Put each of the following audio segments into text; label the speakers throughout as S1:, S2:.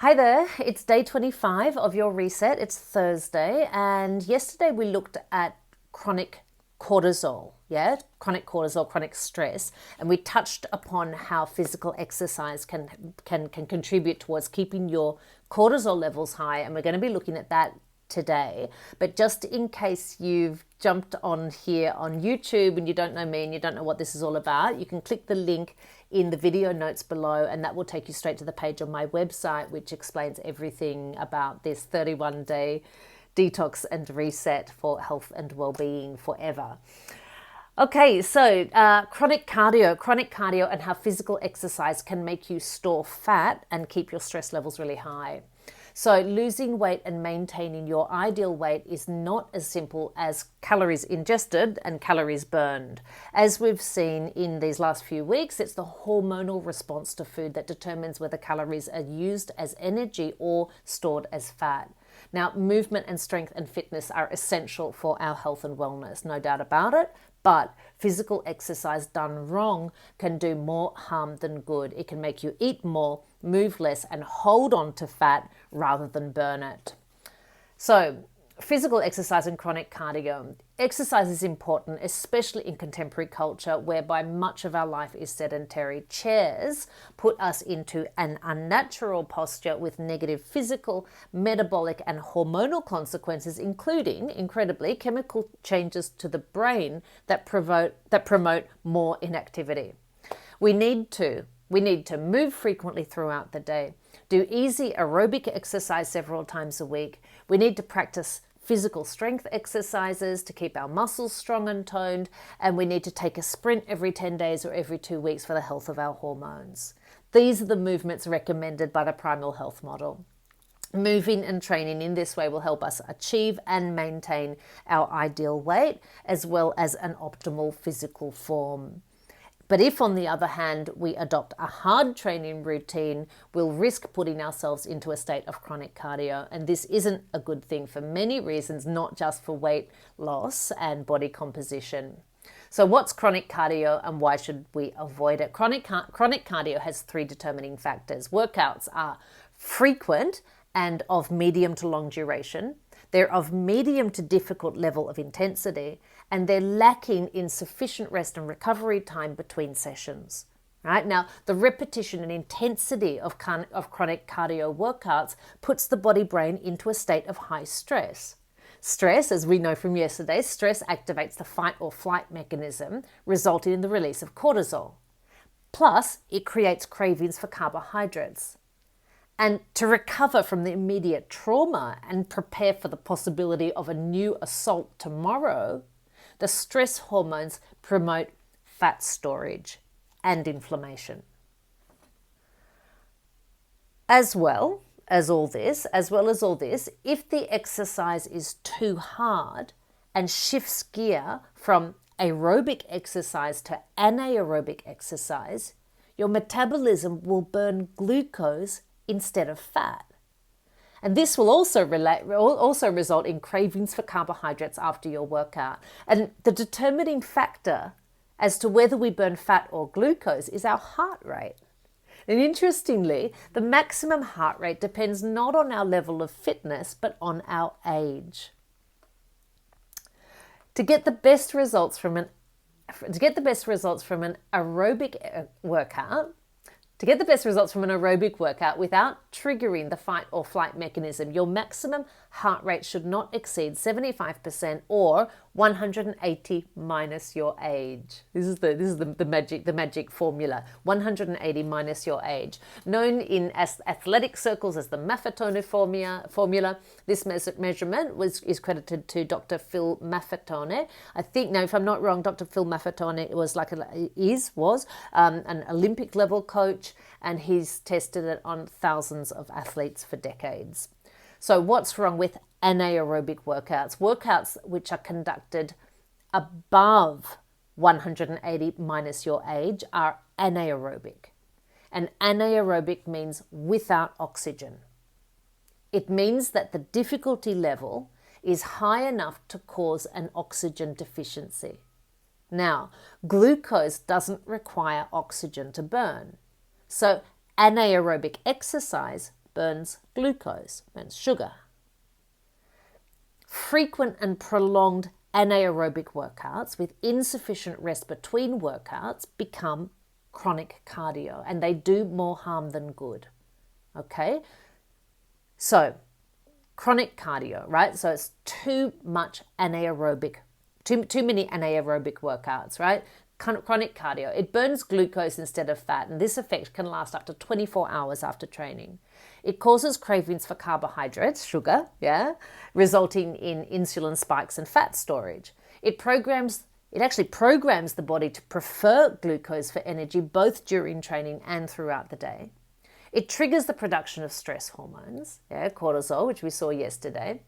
S1: Hi there, it's day 25 of your reset. It's Thursday, and yesterday we looked at chronic cortisol, chronic cortisol, chronic stress, and we touched upon how physical exercise can contribute towards keeping your cortisol levels high, and we're going to be looking at that today. But just in case you've jumped on here on YouTube and you don't know me and you don't know what this is all about, you can click the link in the video notes below and that will take you straight to the page on my website, which explains everything about this 31-day detox and reset for health and well-being forever. Okay, so chronic cardio and how physical exercise can make you store fat and keep your stress levels really high. So losing weight and maintaining your ideal weight is not as simple as calories ingested and calories burned. As we've seen in these last few weeks, it's the hormonal response to food that determines whether calories are used as energy or stored as fat. Now, movement and strength and fitness are essential for our health and wellness, no doubt about it. But physical exercise done wrong can do more harm than good. It can make you eat more, move less, and hold on to fat rather than burn it. So, physical exercise and chronic cardio. Exercise is important, especially in contemporary culture, whereby much of our life is sedentary. Chairs put us into an unnatural posture with negative physical, metabolic, and hormonal consequences, including, incredibly, chemical changes to the brain that promote more inactivity. We need to move frequently throughout the day, do easy aerobic exercise several times a week. We need to practice physical strength exercises to keep our muscles strong and toned, and we need to take a sprint every 10 days or every 2 weeks for the health of our hormones. These are the movements recommended by the Primal Health Model. Moving and training in this way will help us achieve and maintain our ideal weight as well as an optimal physical form. But if, on the other hand, we adopt a hard training routine, we'll risk putting ourselves into a state of chronic cardio. And this isn't a good thing for many reasons, not just for weight loss and body composition. So what's chronic cardio and why should we avoid it? Chronic cardio has 3 determining factors. Workouts are frequent and of medium to long duration. They're of medium to difficult level of intensity, and they're lacking in sufficient rest and recovery time between sessions. Right? Now, the repetition and intensity of chronic cardio workouts puts the body-brain into a state of high stress. Stress, as we know from yesterday, stress activates the fight or flight mechanism, resulting in the release of cortisol. Plus, it creates cravings for carbohydrates. And to recover from the immediate trauma and prepare for the possibility of a new assault tomorrow, the stress hormones promote fat storage and inflammation. As well as all this, if the exercise is too hard and shifts gear from aerobic exercise to anaerobic exercise, your metabolism will burn glucose instead of fat. And this will also result in cravings for carbohydrates after your workout. And the determining factor as to whether we burn fat or glucose is our heart rate. And interestingly, the maximum heart rate depends not on our level of fitness, but on our age. To get the best results from an aerobic workout, without triggering the fight or flight mechanism, your maximum heart rate should not exceed 75% or 180 minus your age. This is the magic formula. 180 minus your age, known in athletic circles as the Maffetone formula. This measurement is credited to Dr. Phil Maffetone. I think, now if I'm not wrong, Dr. Phil Maffetone was an Olympic level coach, and he's tested it on thousands of athletes for decades. So what's wrong with anaerobic workouts? Workouts which are conducted above 180 minus your age are anaerobic. And anaerobic means without oxygen. It means that the difficulty level is high enough to cause an oxygen deficiency. Now, glucose doesn't require oxygen to burn. So anaerobic exercise burns glucose, burns sugar. Frequent and prolonged anaerobic workouts with insufficient rest between workouts become chronic cardio, and they do more harm than good. Okay? So, chronic cardio, right? So it's too much anaerobic, too many anaerobic workouts, right? Chronic cardio, it burns glucose instead of fat, and this effect can last up to 24 hours after training. It causes cravings for carbohydrates, sugar, resulting in insulin spikes and fat storage. It actually programs the body to prefer glucose for energy both during training and throughout the day. It triggers the production of stress hormones, cortisol, which we saw yesterday.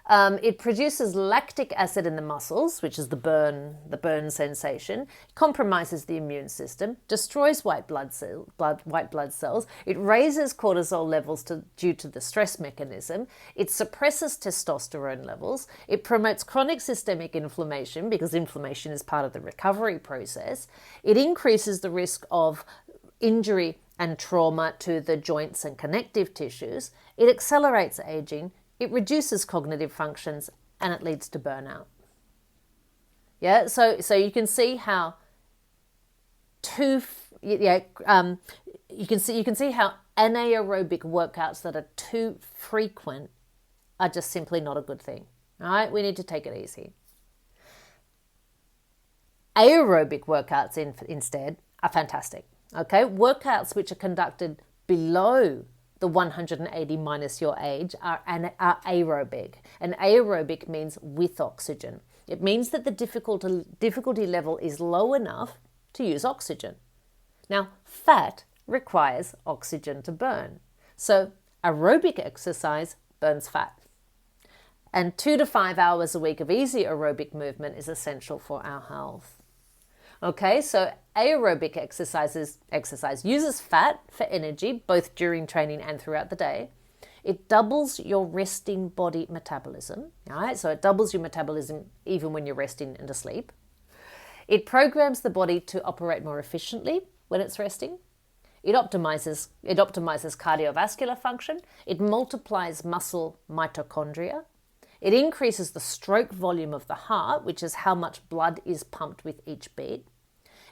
S1: It produces lactic acid in the muscles, which is the burn sensation, compromises the immune system, destroys white blood cells. It raises cortisol levels due to the stress mechanism. It suppresses testosterone levels. It promotes chronic systemic inflammation because inflammation is part of the recovery process. It increases the risk of injury and trauma to the joints and connective tissues. It accelerates aging. It reduces cognitive functions, and it leads to burnout. Yeah, so you can see how you can see how anaerobic workouts that are too frequent are just simply not a good thing. All right, we need to take it easy. Aerobic workouts instead are fantastic. Okay, workouts which are conducted below the 180 minus your age are aerobic. And aerobic means with oxygen. It means that the difficulty level is low enough to use oxygen. Now, fat requires oxygen to burn. So aerobic exercise burns fat. And 2 to 5 hours a week of easy aerobic movement is essential for our health. Okay, so aerobic exercise uses fat for energy, both during training and throughout the day. It doubles your resting body metabolism, all right? So it doubles your metabolism even when you're resting and asleep. It programs the body to operate more efficiently when it's resting. It optimizes cardiovascular function. It multiplies muscle mitochondria. It increases the stroke volume of the heart, which is how much blood is pumped with each beat.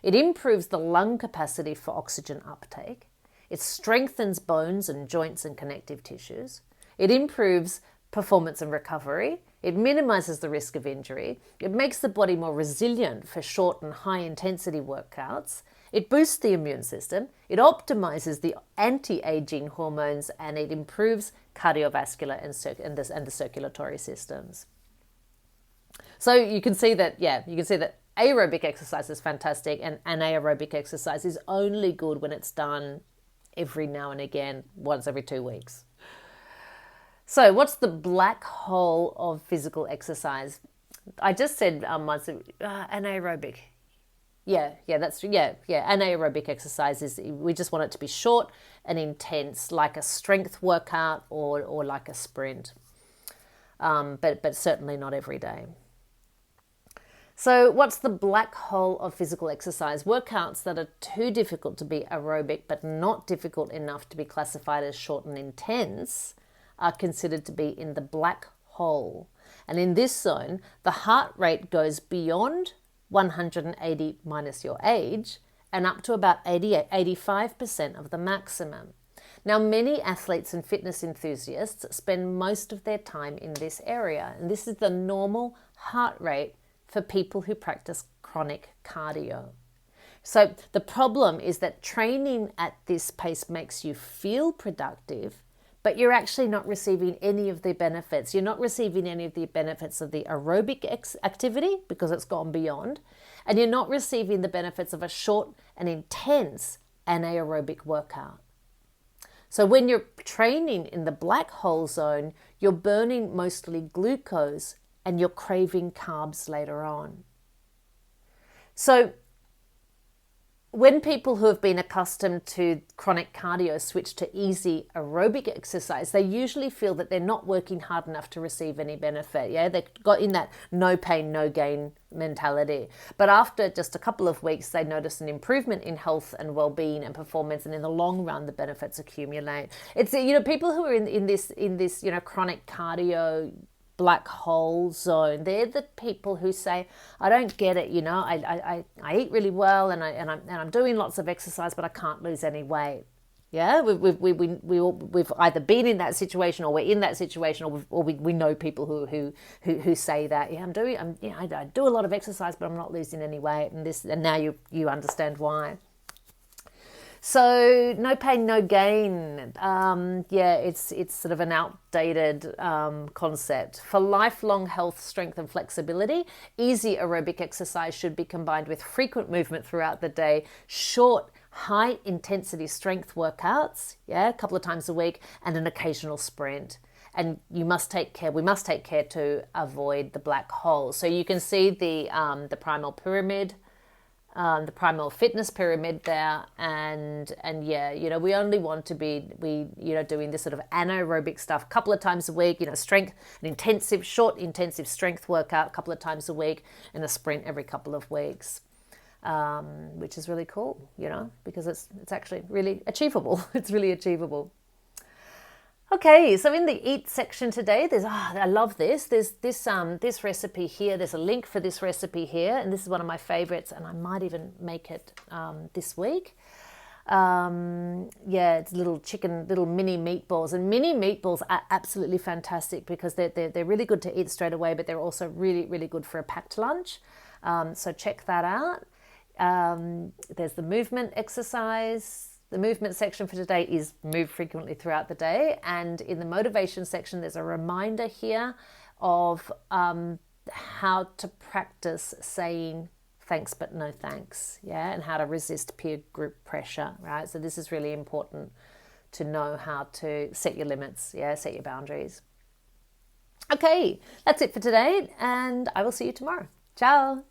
S1: It improves the lung capacity for oxygen uptake. It strengthens bones and joints and connective tissues. It improves performance and recovery. It minimizes the risk of injury. It makes the body more resilient for short and high intensity workouts. It boosts the immune system. It optimizes the anti-aging hormones, and it improves cardiovascular and the circulatory systems. So you can see that aerobic exercise is fantastic, and anaerobic exercise is only good when it's done every now and again, once every 2 weeks. So what's the black hole of physical exercise? I just said anaerobic. Anaerobic exercise is, we just want it to be short and intense, like a strength workout or like a sprint, but certainly not every day. So what's the black hole of physical exercise? Workouts that are too difficult to be aerobic but not difficult enough to be classified as short and intense are considered to be in the black hole. And in this zone, the heart rate goes beyond 180 minus your age and up to about 85% of the maximum. Now, many athletes and fitness enthusiasts spend most of their time in this area, and this is the normal heart rate for people who practice chronic cardio. So the problem is that training at this pace makes you feel productive, but you're actually not receiving any of the benefits. You're not receiving any of the benefits of the aerobic activity because it's gone beyond, and you're not receiving the benefits of a short and intense anaerobic workout. So when you're training in the black hole zone, you're burning mostly glucose and you're craving carbs later on. So when people who have been accustomed to chronic cardio switch to easy aerobic exercise, they usually feel that they're not working hard enough to receive any benefit. Yeah, they got in that no pain, no gain mentality. But after just a couple of weeks, they notice an improvement in health and well-being and performance, and in the long run, the benefits accumulate. It's people who are in this chronic cardio black hole zone. They're the people who say, I don't get it, I eat really well and I'm doing lots of exercise, but I can't lose any weight. Yeah, we've either been in that situation, or we're in that situation, or we know people who say that. Yeah, I do a lot of exercise, but I'm not losing any weight, and now you understand why. So no pain, no gain. It's sort of an outdated concept. For lifelong health, strength and flexibility, easy aerobic exercise should be combined with frequent movement throughout the day, short, high intensity strength workouts, a couple of times a week, and an occasional sprint. And we must take care to avoid the black hole. So you can see the primal pyramid, the primal fitness pyramid there, and we only want to be doing this sort of anaerobic stuff a couple of times a week, strength, an short intensive strength workout a couple of times a week, and a sprint every couple of weeks, which is really cool, because it's actually really achievable. It's really achievable. Okay, so in the eat section today, I love this. There's this recipe here. There's a link for this recipe here, and this is one of my favorites, and I might even make it this week. It's little mini meatballs, and mini meatballs are absolutely fantastic because they're really good to eat straight away, but they're also really, really good for a packed lunch. So check that out. There's the movement exercise. The movement section for today is move frequently throughout the day. And in the motivation section, there's a reminder here of how to practice saying thanks but no thanks, and how to resist peer group pressure, right? So this is really important to know how to set your limits, set your boundaries. Okay, that's it for today, and I will see you tomorrow. Ciao.